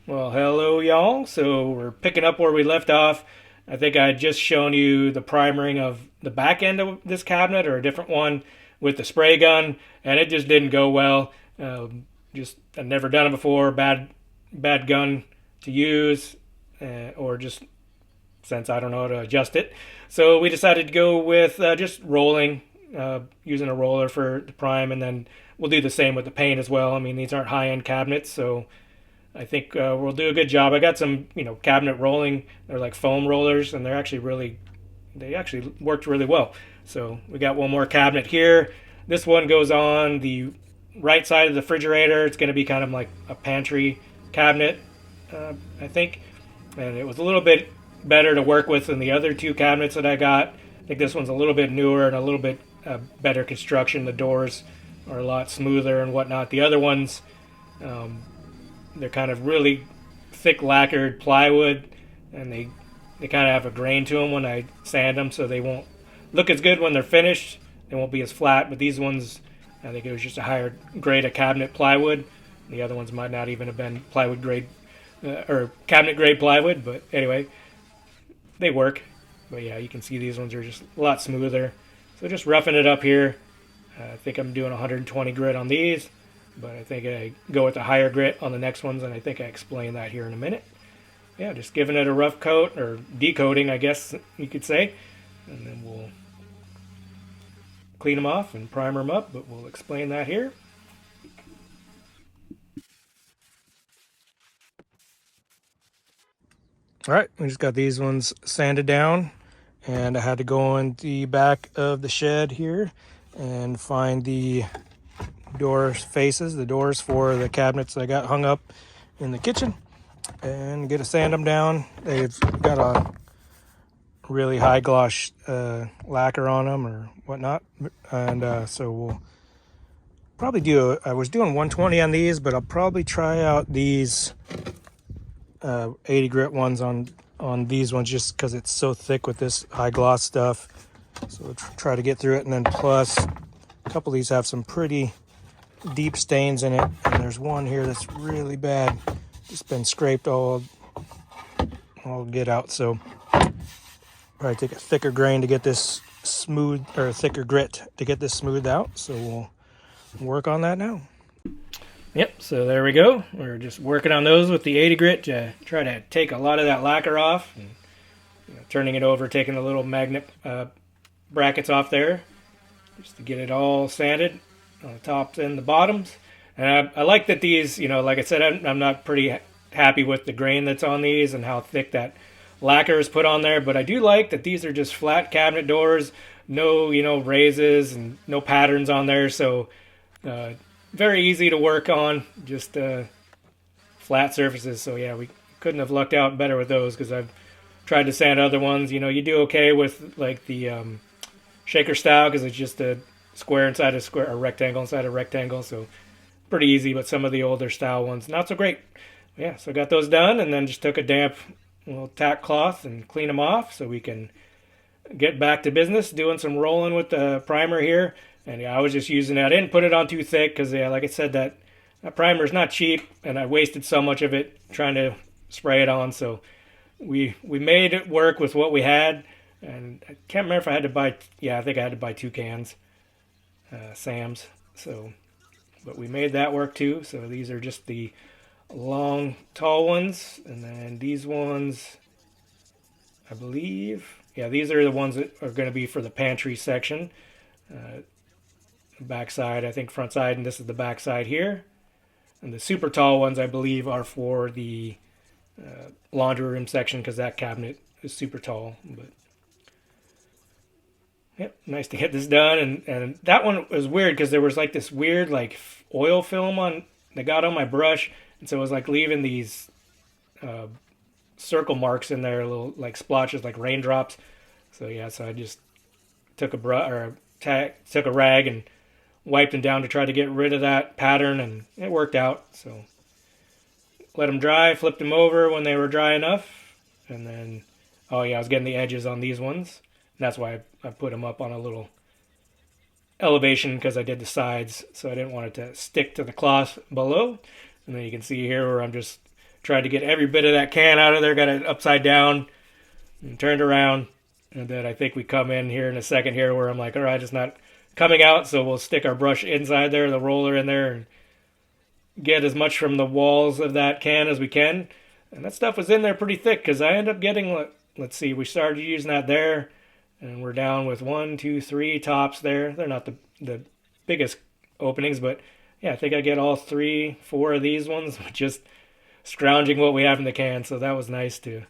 Well, hello, y'all. So we're picking up where we left off. I think I had just shown you the primering of the back end of this cabinet, or a different one with the spray gun, and it just didn't go well. Just I've never done it before. Bad gun to use, or just since I don't know how to adjust it. So we decided to go with just rolling, using a roller for the prime, and then we'll do the same with the paint as well. I mean, these aren't high end cabinets, so I think we'll do a good job. I got some, cabinet rolling. They're like foam rollers, and they actually worked really well. So we got one more cabinet here. This one goes on the right side of the refrigerator. It's going to be kind of like a pantry cabinet, I think. And it was a little bit better to work with than the other two cabinets that I got. I think this one's a little bit newer and a little bit better construction. The doors are a lot smoother and whatnot. The other ones, um, they're kind of really thick lacquered plywood, and they kind of have a grain to them when I sand them, so they won't look as good when they're finished. They won't be as flat. But these ones, I think it was just a higher grade of cabinet plywood. The other ones might not even have been plywood grade or cabinet grade plywood, but anyway, they work. But yeah, you can see these ones are just a lot smoother. So just roughing it up here. I think I'm doing 120 grit on these, but I think I go with the higher grit on the next ones, and I think I explain that here in a minute. Yeah, just giving it a rough coat, or decoating, I guess you could say, and then we'll clean them off and primer them up, but we'll explain that here. All right, we just got these ones sanded down, and I had to go in the back of the shed here and find the door faces, the doors for the cabinets I got hung up in the kitchen, and get to sand them down. They've got a really high gloss lacquer on them or whatnot, and so we'll probably I was doing 120 on these, but I'll probably try out these 80 grit ones on these ones, just because it's so thick with this high gloss stuff. So we'll try to get through it, and then plus a couple of these have some pretty deep stains in it, and there's one here that's really bad. It's been scraped all get out. So probably take a thicker grain to get this smooth, or a thicker grit to get this smoothed out. So we'll work on that now. Yep, so there we go. We're just working on those with the 80 grit to try to take a lot of that lacquer off, and turning it over, taking the little magnet brackets off there, just to get it all sanded on the tops and the bottoms. And I like that these, like I said, I'm not pretty happy with the grain that's on these and how thick that lacquer is put on there, but I do like that these are just flat cabinet doors, no, raises and no patterns on there. So very easy to work on, just flat surfaces. So yeah, we couldn't have lucked out better with those, because I've tried to sand other ones. You do okay with like the shaker style, because it's just a square inside a square, a rectangle inside a rectangle. So pretty easy, but some of the older style ones, not so great. Yeah, so I got those done, and then just took a damp little tack cloth and clean them off so we can get back to business, doing some rolling with the primer here. And yeah, I was just using that. I didn't put it on too thick, because yeah, like I said, that primer is not cheap, and I wasted so much of it trying to spray it on. So we made it work with what we had, and I can't remember if I had to buy. Yeah, I think I had to buy 2 cans, Sam's. So, but we made that work too. So these are just the long, tall ones, and then these ones, I believe. Yeah, these are the ones that are going to be for the pantry section. Back side, I think front side, and this is the back side here. And the super tall ones, I believe, are for the laundry room section, because that cabinet is super tall. But yep, nice to get this done. And that one was weird, because there was like this weird like oil film on that got on my brush, and so it was like leaving these circle marks in there, little like splotches, like raindrops. So yeah, so I just took took a rag and wiped them down to try to get rid of that pattern, and it worked out. So let them dry, flipped them over when they were dry enough, and then, oh yeah, I was getting the edges on these ones. And that's why I put them up on a little elevation, because I did the sides, so I didn't want it to stick to the cloth below. And then you can see here where I'm just tried to get every bit of that can out of there, got it upside down and turned around. And then I think we come in here in a second here where I'm like, all right, it's not coming out, so we'll stick our brush inside there, the roller in there, and get as much from the walls of that can as we can. And that stuff was in there pretty thick because I ended up getting, let's see, we started using that there, and we're down with 1, 2, 3 tops there. They're not the biggest openings, but yeah, I think I get all 3, 4 of these ones just scrounging what we have in the can. So that was nice to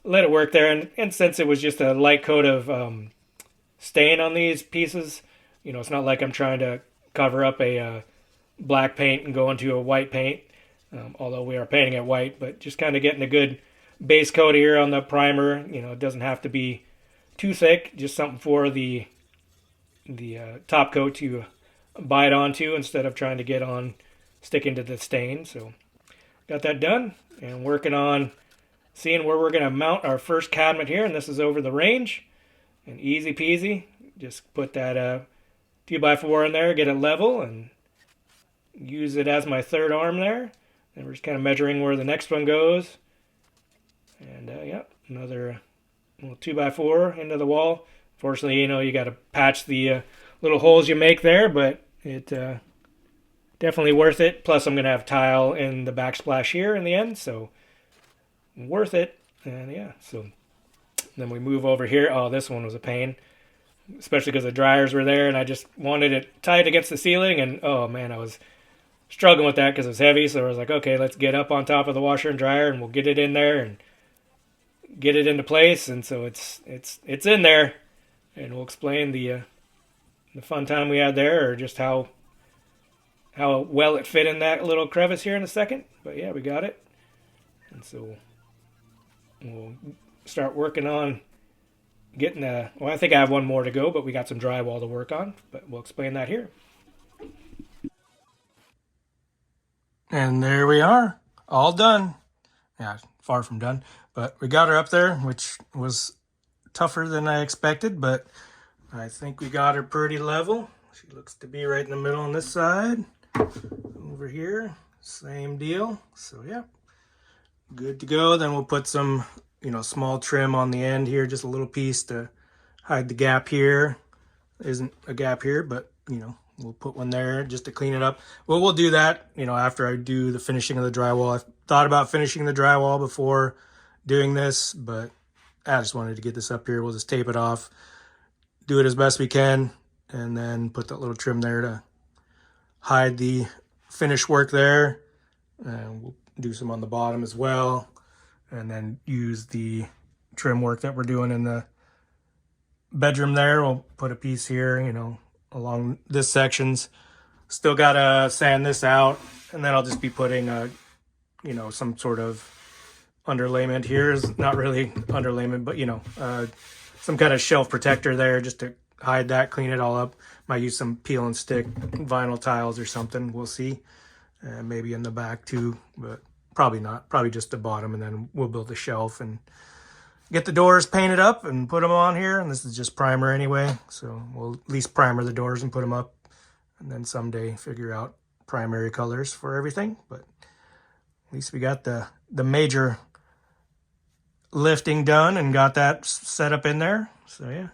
let it work there. And since it was just a light coat of stain on these pieces, it's not like I'm trying to cover up a black paint and go into a white paint, although we are painting it white, but just kind of getting a good base coat here on the primer. It doesn't have to be too thick, just something for the top coat to bite onto instead of trying to get on sticking to the stain. So got that done and working on seeing where we're going to mount our first cabinet here, and this is over the range, and easy peasy. Just put that 2x4 in there, get it level, and use it as my third arm there. And we're just kind of measuring where the next one goes. And yeah, another little 2x4 into the wall. Fortunately, you got to patch the little holes you make there, but it definitely worth it. Plus, I'm going to have tile in the backsplash here in the end, so worth it. And yeah, so then we move over here. Oh, this one was a pain, especially because the dryers were there, and I just wanted it tight against the ceiling. And oh man, I was struggling with that because it was heavy. So I was like, okay, let's get up on top of the washer and dryer, and we'll get it in there and get it into place. And so it's in there, and we'll explain the fun time we had there, or just how well it fit in that little crevice here in a second. But yeah, we got it, and so we'll start working on getting well, I think I have one more to go, but we got some drywall to work on, but we'll explain that here. And there we are, all done. Yeah, far from done, but we got her up there, which was tougher than I expected, but I think we got her pretty level. She looks to be right in the middle on this side. Over here, same deal. So yeah, good to go. Then we'll put some, small trim on the end here, just a little piece to hide the gap here. Isn't a gap here, but we'll put one there just to clean it up. Well, we'll do that, after I do the finishing of the drywall. I thought about finishing the drywall before doing this, but I just wanted to get this up here. We'll just tape it off, do it as best we can, and then put that little trim there to hide the finish work there. And we'll do some on the bottom as well, and then use the trim work that we're doing in the bedroom there. We'll put a piece here, along this sections. Still gotta sand this out, and then I'll just be putting some sort of underlayment here. Is not really underlayment, but some kind of shelf protector there just to hide that, clean it all up. Might use some peel and stick vinyl tiles or something, we'll see. Maybe in the back too, but probably not. Probably just the bottom, and then we'll build a shelf and get the doors painted up and put them on here. And this is just primer anyway, so we'll at least primer the doors and put them up, and then someday figure out primary colors for everything. But at least we got the major lifting done and got that set up in there. So yeah,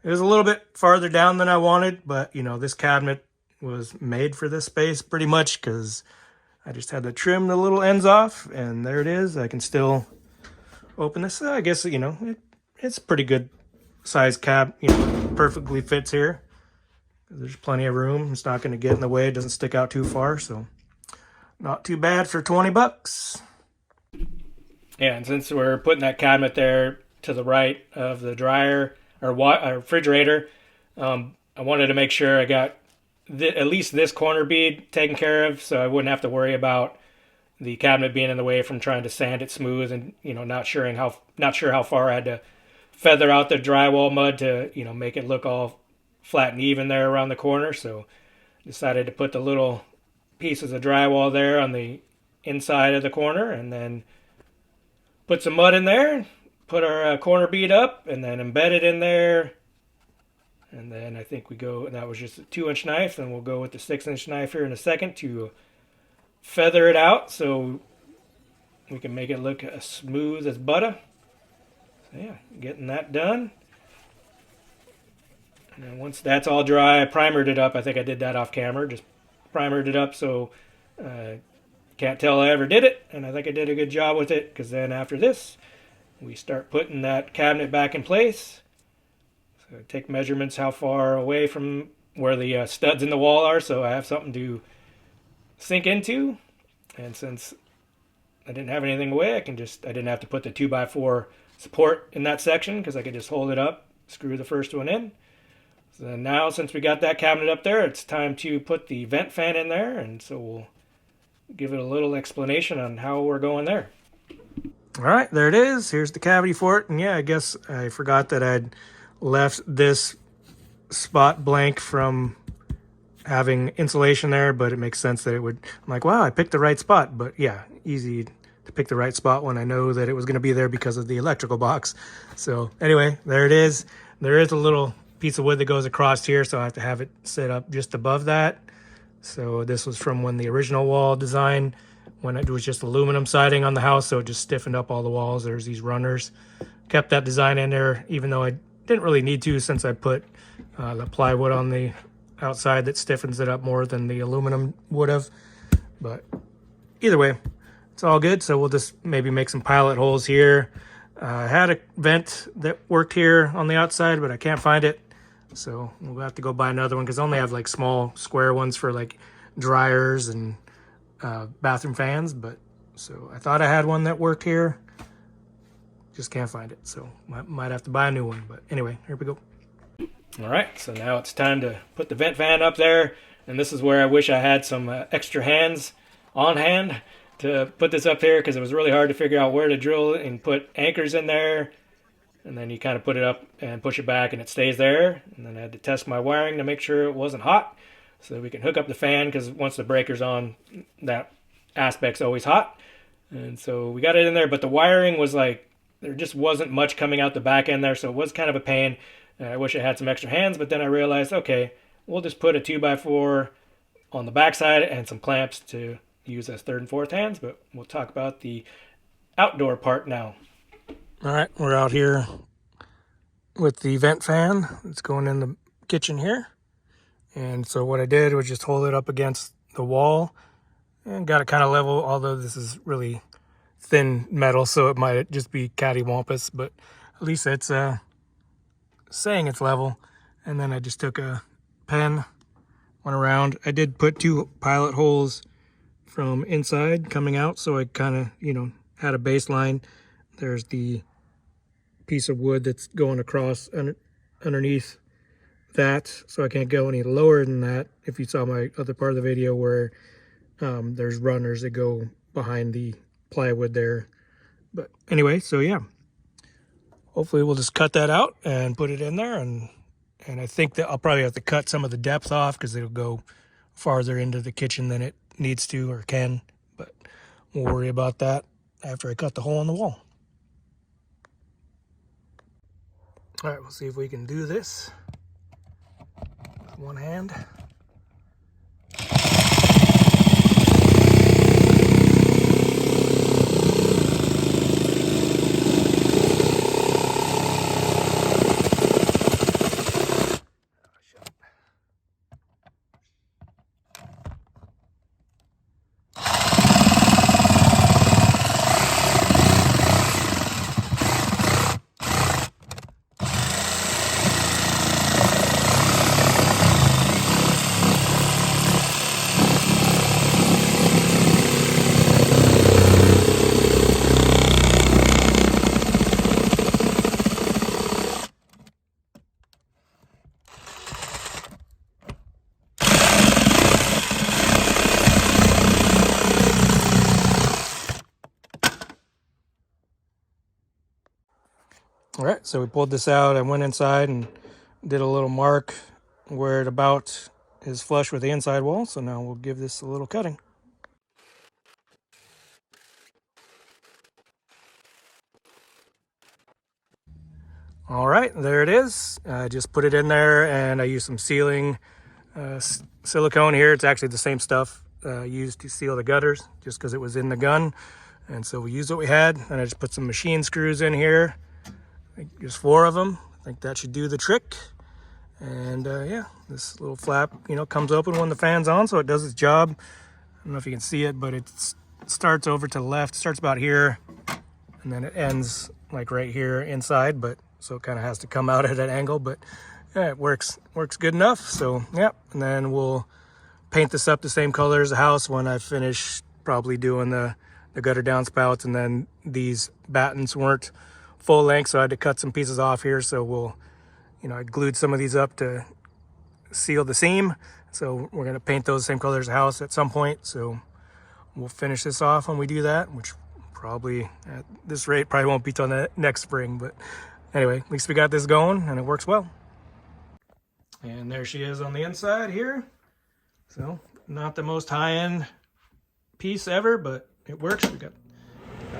it was a little bit farther down than I wanted, but this cabinet was made for this space pretty much, because I just had to trim the little ends off, and there it is. I can still open this. I guess it's pretty good size cab. Perfectly fits here. There's plenty of room. It's not going to get in the way. It doesn't stick out too far, so not too bad for $20. Yeah, and since we're putting that cabinet there to the right of the dryer or refrigerator, I wanted to make sure I got at least this corner bead taken care of, so I wouldn't have to worry about the cabinet being in the way from trying to sand it smooth, and not sure how far I had to feather out the drywall mud to make it look all flat and even there around the corner. So decided to put the little pieces of drywall there on the inside of the corner, and then put some mud in there, put our corner bead up, and then embed it in there. And then I think and that was just a 2-inch knife, and we'll go with the 6-inch knife here in a second to feather it out. So we can make it look as smooth as butter. So yeah, getting that done. And then once that's all dry, I primered it up. I think I did that off camera. Just primered it up so can't tell I ever did it. And I think I did a good job with it, because then after this, we start putting that cabinet back in place. So I take measurements how far away from where the studs in the wall are, so I have something to sink into. And since I didn't have anything away, I didn't have to put the 2x4 support in that section, because I could just hold it up, screw the first one in. So now, since we got that cabinet up there, it's time to put the vent fan in there, and so we'll give it a little explanation on how we're going there. All right, there it is. Here's the cavity for it. And yeah, I guess I forgot that I'd left this spot blank from having insulation there, but it makes sense that it would. I'm like, wow, I picked the right spot. But yeah, easy to pick the right spot when I know that it was going to be there because of the electrical box. So anyway, there it is. There is a little piece of wood that goes across here, so I have to have it set up just above that. So this was from when the original wall design, when it was just aluminum siding on the house, so it just stiffened up all the walls. There's these runners. Kept that design in there, even though I didn't really need to, since I put the plywood on the outside that stiffens it up more than the aluminum would have. But either way, it's all good. So we'll just maybe make some pilot holes here. I had a vent that worked here on the outside, but I can't find it. So we'll have to go buy another one, because I only have like small square ones for like dryers and bathroom fans. But so I thought I had one that worked here, just can't find it. So might have to buy a new one. But anyway, here we go. All right, so now it's time to put the vent fan up there. And this is where I wish I had some extra hands on hand to put this up here, because it was really hard to figure out where to drill and put anchors in there. And then you kind of put it up and push it back and it stays there. And then I had to test my wiring to make sure it wasn't hot, so that we can hook up the fan, because once the breaker's on, that aspect's always hot. And so we got it in there, but the wiring was like, there just wasn't much coming out the back end there, so it was kind of a pain. And I wish I had some extra hands, but then I realized, okay, we'll just put a 2x4 on the backside and some clamps to use as 3rd and 4th hands. But we'll talk about the outdoor part now. All right, we're out here with the vent fan. It's going in the kitchen here. And so what I did was just hold it up against the wall and got it kind of level, although this is really thin metal, so it might just be cattywampus, but at least it's saying it's level. And then I just took a pen, went around. I did put 2 pilot holes from inside coming out, so I kind of, had a baseline. There's the piece of wood that's going across underneath that, so I can't go any lower than that. If you saw my other part of the video where there's runners that go behind the plywood there. But anyway, so yeah, hopefully we'll just cut that out and put it in there. And I think that I'll probably have to cut some of the depth off, because it'll go farther into the kitchen than it needs to or can. But we'll worry about that after I cut the hole in the wall. All right, we'll see if we can do this with one hand. All right, so we pulled this out. I went inside and did a little mark where it about is flush with the inside wall. So now we'll give this a little cutting. All right, there it is. I just put it in there, and I used some sealing silicone here. It's actually the same stuff used to seal the gutters, just because it was in the gun. And so we used what we had, and I just put some machine screws in here. I think there's 4 of them. I think that should do the trick. And yeah, this little flap, you know, comes open when the fan's on, so it does its job. I don't know if you can see it, but it starts over to the left, starts about here, and then it ends like right here inside, but so it kind of has to come out at an angle, but yeah, it works good enough. So yeah, and then we'll paint this up the same color as the house when I finish probably doing the gutter downspouts. And then these battens weren't full length, so I had to cut some pieces off here. So we'll, you know, I glued some of these up to seal the seam. So we're gonna paint those same colors as the house at some point. So we'll finish this off when we do that, which probably at this rate probably won't be till next spring. But anyway, at least we got this going and it works well. And there she is on the inside here. So not the most high-end piece ever, but it works. We got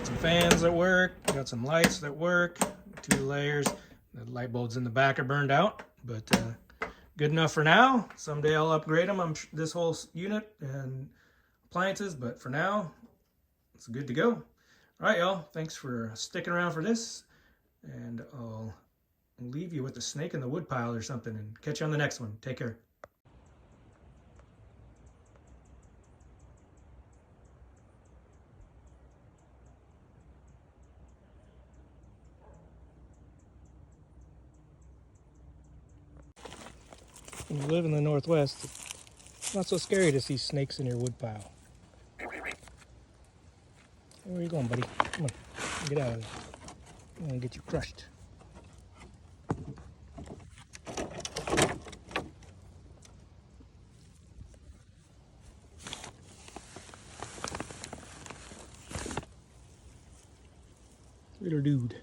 some fans that work, we got some lights that work, 2 layers. The light bulbs in the back are burned out, but good enough for now. Someday I'll upgrade them, this whole unit and appliances, but for now, it's good to go. All right, y'all, thanks for sticking around for this, and I'll leave you with the snake in the woodpile or something, and catch you on the next one. Take care. When you live in the Northwest, it's not so scary to see snakes in your woodpile. Where are you going, buddy? Come on, get out of there. I'm gonna get you crushed. Little dude.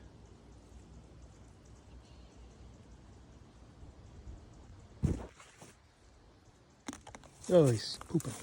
Oh, he's pooping.